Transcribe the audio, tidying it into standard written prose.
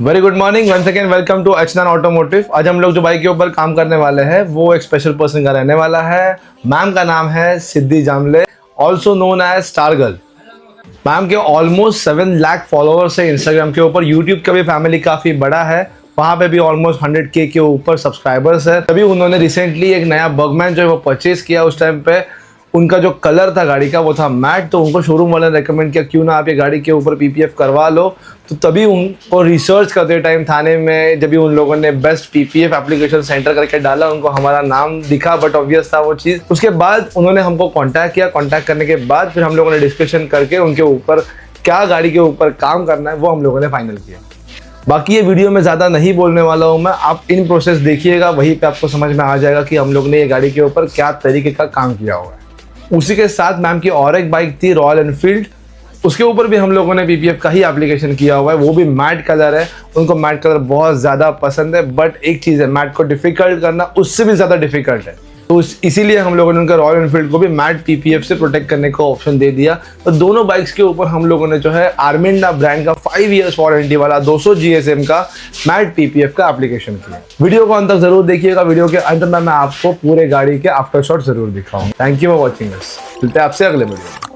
Very good morning, once again welcome to H9 automotive. आज हम लोग जो बाइक के ऊपर काम करने वाले हैं वो एक स्पेशल पर्सन का रहने वाला है। मैम का नाम है Siddhi Jamle, also known as star girl. Ma'am के ऑलमोस्ट 7 लाख फॉलोअर्स है इंस्टाग्राम के ऊपर। यूट्यूब का भी फैमिली काफ़ी बड़ा है, वहाँ पे भी ऑलमोस्ट 100K के ऊपर सब्सक्राइबर्स है। तभी उन्होंने रिसेंटली एक नया बर्गमैन जो है वो परचेज किया। उस टाइम पे उनका जो कलर था गाड़ी का वो था मैट, तो उनको शोरूम वाले ने रेकमेंड किया क्यों ना आप ये गाड़ी के ऊपर PPF करवा लो। तो तभी उनको रिसर्च करते टाइम थाने में जब भी उन लोगों ने बेस्ट PPF एप्लीकेशन सेंटर करके डाला, उनको हमारा नाम दिखा, बट ऑब्वियस था वो चीज़। उसके बाद उन्होंने हमको कॉन्टैक्ट किया। कॉन्टैक्ट करने के बाद फिर हम लोगों ने डिस्कशन करके उनके ऊपर क्या गाड़ी के ऊपर काम करना है वो हम लोगों ने फाइनल किया। बाकी ये वीडियो में ज़्यादा नहीं बोलने वाला हूँ मैं, आप इन प्रोसेस देखिएगा, वहीं पे आपको समझ में आ जाएगा कि हम लोग ने ये गाड़ी के ऊपर क्या तरीके का काम किया हुआ है। उसी के साथ मैम की और एक बाइक थी रॉयल एनफील्ड, उसके ऊपर भी हम लोगों ने PPF का ही एप्लीकेशन किया हुआ है। वो भी मैट कलर है, उनको मैट कलर बहुत ज़्यादा पसंद है, बट एक चीज़ है, मैट को डिफ़िकल्ट करना उससे भी ज़्यादा डिफ़िकल्ट है। तो इसीलिए हम लोगों ने उनका रॉयल एनफील्ड को भी मैट PPF से प्रोटेक्ट करने का ऑप्शन दे दिया। तो दोनों बाइक्स के ऊपर हम लोगों ने जो है आर्मिंडा ब्रांड का 5 इयर्स वारंटी वाला 200 GSM का मैट PPF का एप्लीकेशन किया। वीडियो को अंत तक जरूर देखिएगा। वीडियो के अंत में मैं आपको पूरे गाड़ी के आफ्टर शॉट जरूर दिखाऊंगा। Thank you for watching us. मिलते हैं आपसे अगले वीडियो में।